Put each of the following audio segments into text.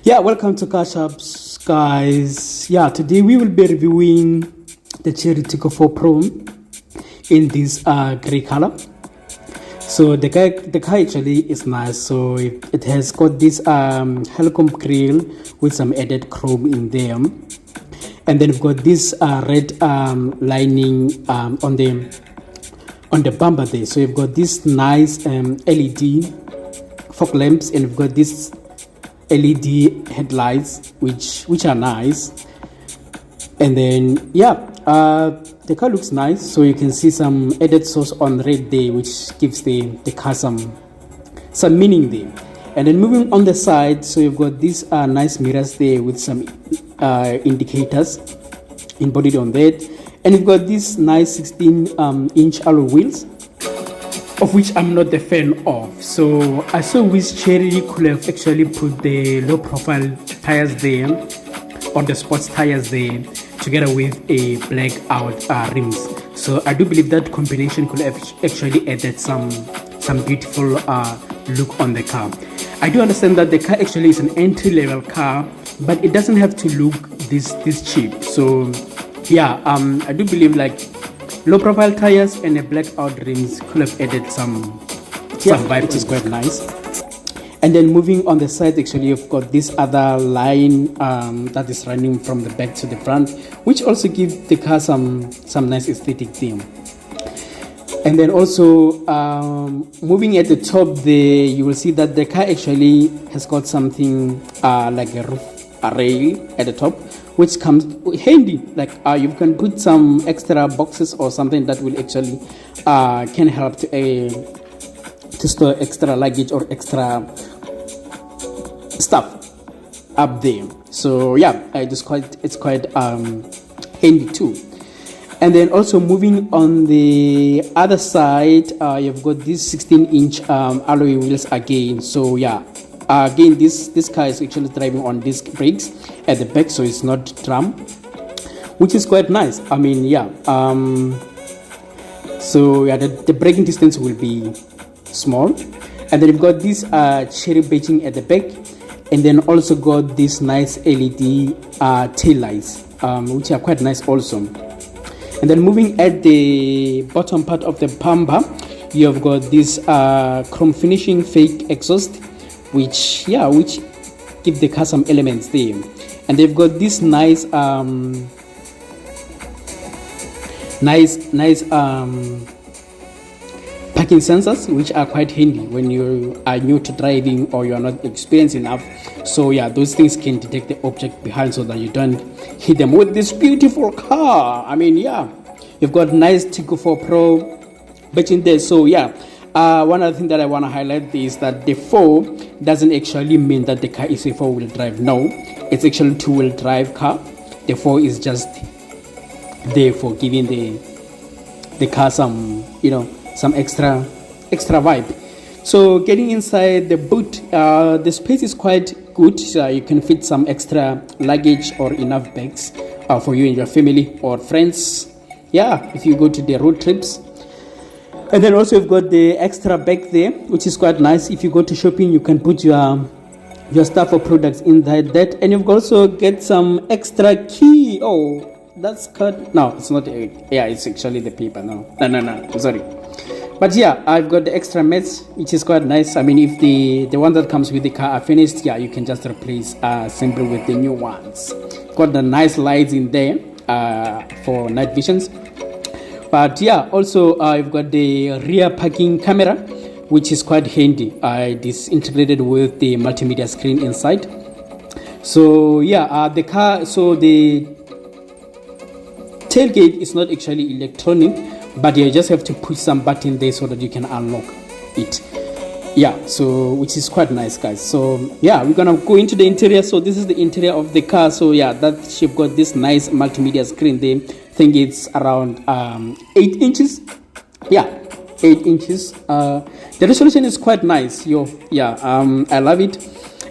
Yeah, welcome to Cash Ups, guys. Yeah, today we will be reviewing the Cherry Tiggo4Pro in this gray color. So the car actually is nice. So it has got this helichrome grille with some added chrome in there, and then we've got this red lining on the bumper there. So you've got this nice LED fog lamps, and we've got this LED headlights which are nice. And then the car looks nice, so you can see some added sauce on red there, which gives the car some meaning there. And then moving on the side, so you've got these nice mirrors there with some indicators embodied on that, and you've got these nice 16-inch alloy wheels, of which I'm not the fan of. So I saw which Cherry could have actually put the low profile tires there, or the sports tires there, together with a black out rims. So I do believe that combination could have actually added some beautiful look on the car. I do understand that the car actually is an entry-level car, but it doesn't have to look this cheap. So yeah, I do believe like low profile tires and a black out rims could have added some vibe, which is quite nice. And then moving on the side, actually you've got this other line that is running from the back to the front, which also gives the car some nice aesthetic theme. And then also moving at the top there, you will see that the car actually has got something like a roof rail at the top, which comes handy. Like you can put some extra boxes or something that will actually can help to store extra luggage or extra stuff up there. So yeah, it's quite handy too. And then also moving on the other side, you've got these 16-inch alloy wheels again. So yeah, again this car is actually driving on disc brakes at the back, so it's not drum, which is quite nice. I mean, yeah, so yeah, the braking distance will be small. And then you've got this cherry badging at the back, and then also got this nice LED tail lights, which are quite nice also. And then moving at the bottom part of the bumper, you have got this chrome finishing fake exhaust, which give the car some elements there. And they've got this nice parking sensors, which are quite handy when you are new to driving or you are not experienced enough. So yeah, those things can detect the object behind so that you don't hit them with this beautiful car. I mean, yeah, you've got nice Tiggo4Pro badge in there. So yeah, one other thing that I want to highlight is that the 4 doesn't actually mean that the car is a 4-wheel drive. No, it's actually a 2-wheel drive car. The 4 is just there for giving the car some extra vibe. So getting inside the boot, the space is quite good. You can fit some extra luggage or enough bags for you and your family or friends, yeah, if you go to the road trips. And then also you've got the extra bag there, which is quite nice. If you go to shopping, you can put your stuff or products inside that. And you've also get some extra key. Oh, that's cut. No, it's not. Yeah, it's actually the paper. No, sorry. But yeah, I've got the extra mats, which is quite nice. I mean, if the one that comes with the car are finished, yeah, you can just replace simply with the new ones. Got the nice lights in there for night visions. But yeah, also I've got the rear parking camera, which is quite handy. It is integrated with the multimedia screen inside. So yeah, the tailgate is not actually electronic, but you just have to push some button there so that you can unlock it. Yeah, so which is quite nice, guys. So yeah, we're gonna go into the interior. So this is the interior of the car. So yeah, that she've got this nice multimedia screen there. I think it's around 8 inches. Yeah, 8 inches. The resolution is quite nice. I love it.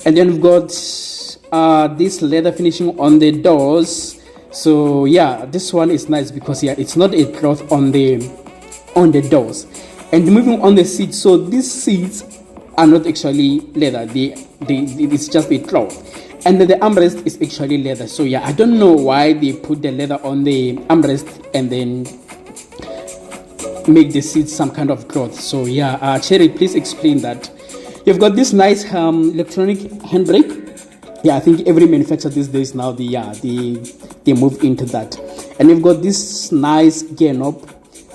And then we've got this leather finishing on the doors. So yeah, this one is nice because yeah, it's not a cloth on the doors. And moving on the seats, so these seats are not actually leather, it's just a cloth. And then the armrest is actually leather. So yeah, I don't know why they put the leather on the armrest and then make the seats some kind of cloth. So yeah, Cherry, please explain that. You've got this nice electronic handbrake. Yeah, I think every manufacturer these days now they move into that. And you've got this nice gear knob,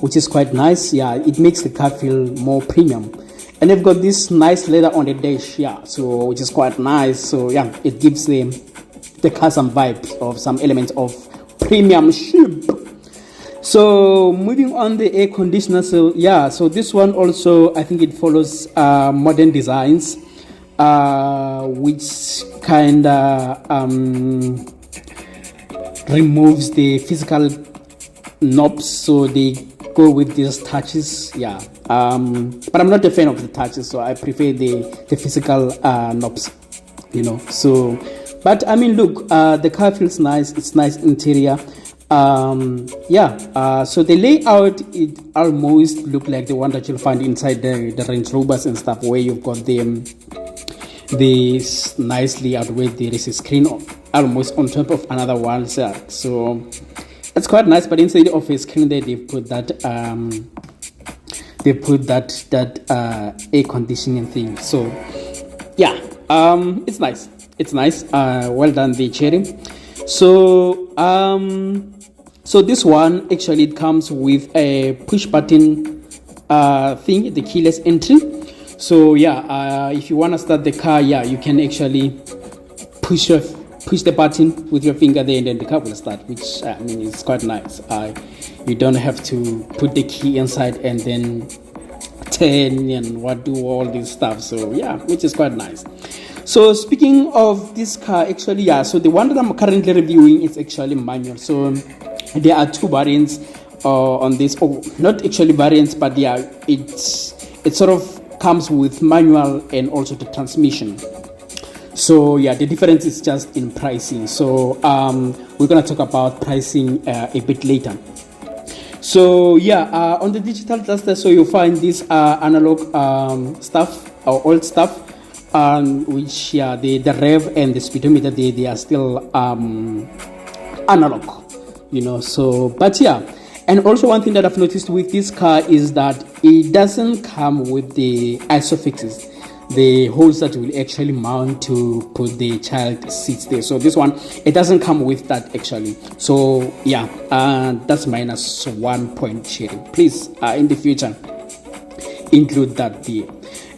which is quite nice. Yeah, it makes the car feel more premium. And you've got this nice leather on the dash, yeah, so which is quite nice. So yeah, it gives the car some vibes of some elements of premiumship. So moving on, the air conditioner. So yeah, so this one also, I think it follows modern designs, which kind of removes the physical knobs, so they go with these touches. Yeah, but I'm not a fan of the touches, so I prefer the physical knobs, you know. So, but I mean, look, the car feels nice. It's nice interior. So the layout, it almost look like the one that you'll find inside the Range Rovers and stuff, where you've got this nice layout where there is a screen almost on top of another one. So it's quite nice, but inside of a screen there they put that air conditioning thing. So yeah, it's nice. Well done, the Cherry. So this one actually, it comes with a push button thing, the keyless entry. So yeah, if you want to start the car, yeah, you can actually push the button with your finger there, and then the car will start, which I mean is quite nice. You don't have to put the key inside and then turn and do all this stuff. So yeah, which is quite nice. So speaking of this car, actually, yeah, so the one that I'm currently reviewing is actually manual. So there are two variants on this, not actually variants, but yeah, it sort of comes with manual and also the transmission. So yeah, the difference is just in pricing. So we're gonna talk about pricing a bit later. So yeah, on the digital cluster, so you'll find this analog stuff or old stuff, which yeah, the rev and the speedometer, they are still analog, you know. So but yeah, and also one thing that I've noticed with this car is that it doesn't come with the isofixes, the holes that will actually mount to put the child seats there. So this one, it doesn't come with that actually. So yeah, that's -1 point, Cherry. Please, in the future, include that there.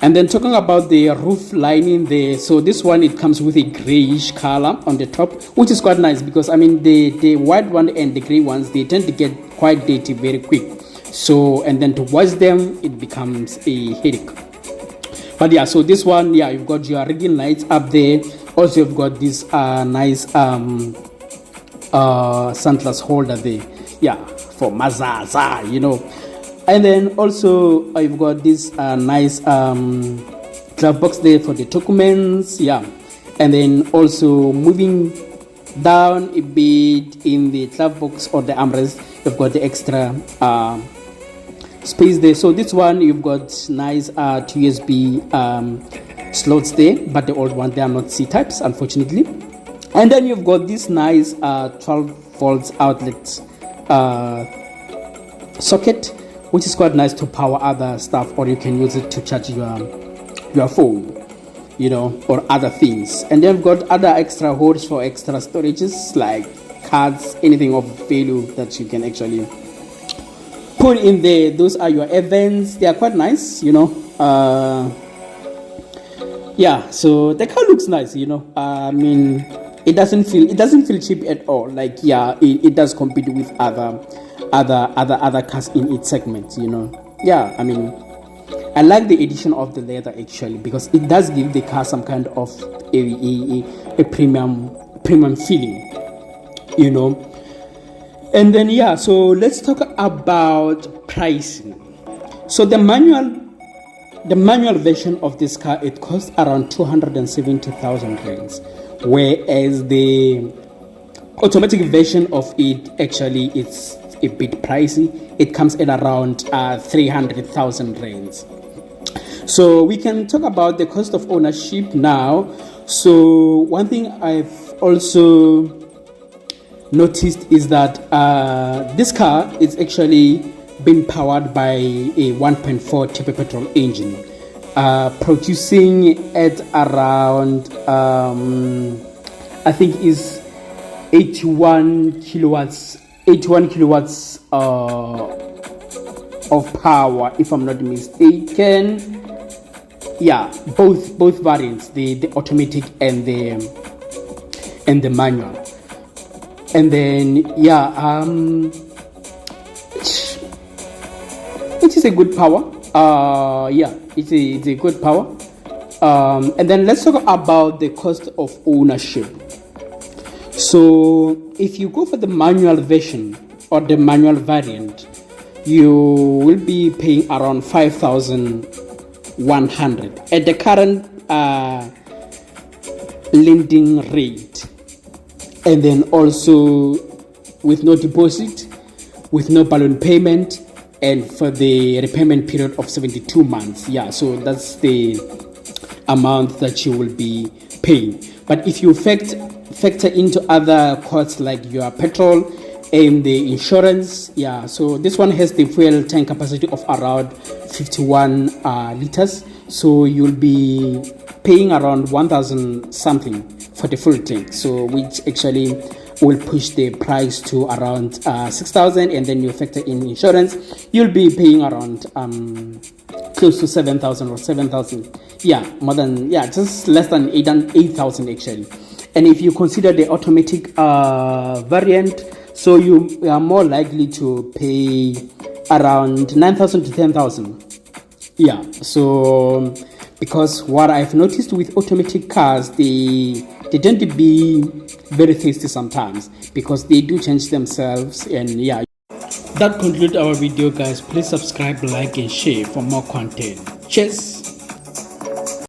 And then talking about the roof lining there, so this one, it comes with a grayish color on the top, which is quite nice, because I mean the white one and the gray ones, they tend to get quite dirty very quick. So, and then to wash them, it becomes a headache. But yeah, so this one, yeah, you've got your reading lights up there. Also, you've got this nice sunglass holder there, yeah, for mazaza, you know. And then also you've got this nice glove box there for the documents, yeah. And then also moving down a bit in the glove box or the armrest, you've got the extra space there. So this one, you've got nice 2 USB slots there, but the old one, they are not C types, unfortunately. And then you've got this nice 12 volts outlet socket, which is quite nice to power other stuff, or you can use it to charge your phone, you know, or other things. And then you've got other extra holes for extra storages, like cards, anything of value that you can actually put in there. Those are your events. They are quite nice, you know. Yeah, so the car looks nice, you know. I mean, it doesn't feel cheap at all. Like, yeah, it does compete with other cars in its segment, you know. Yeah, I mean, I like the addition of the leather actually, because it does give the car some kind of a premium feeling, you know. And then yeah, so let's talk about pricing. So the manual version of this car, it costs around 270,000 rands, whereas the automatic version of it, actually, it's a bit pricey. It comes at around 300,000 rands. So we can talk about the cost of ownership now. So one thing I've also noticed is that this car is actually being powered by a 1.4 turbo petrol engine, producing at around I think is 81 kilowatts of power, if I'm not mistaken. Yeah, both variants, the automatic and the manual. And then it is a good power. It's a good power. And then let's talk about the cost of ownership. So if you go for the manual version or the manual variant, you will be paying around 5,100 at the current lending rate, and then also with no deposit, with no balloon payment, and for the repayment period of 72 months. Yeah, so that's the amount that you will be paying. But if you factor into other costs like your petrol and the insurance, yeah, so this one has the fuel tank capacity of around 51 liters, so you'll be paying around 1,000 something for the full tank, so which actually will push the price to around 6,000, and then you factor in insurance, you'll be paying around close to 7,000 or 7,000. Yeah, more than, yeah, just less than 8,000 actually. And if you consider the automatic variant, so you are more likely to pay around 9,000 to 10,000. Yeah, so because what I've noticed with automatic cars, they tend to be very thirsty sometimes because they do change themselves. And yeah, that concludes our video, guys. Please subscribe, like and share for more content. Cheers.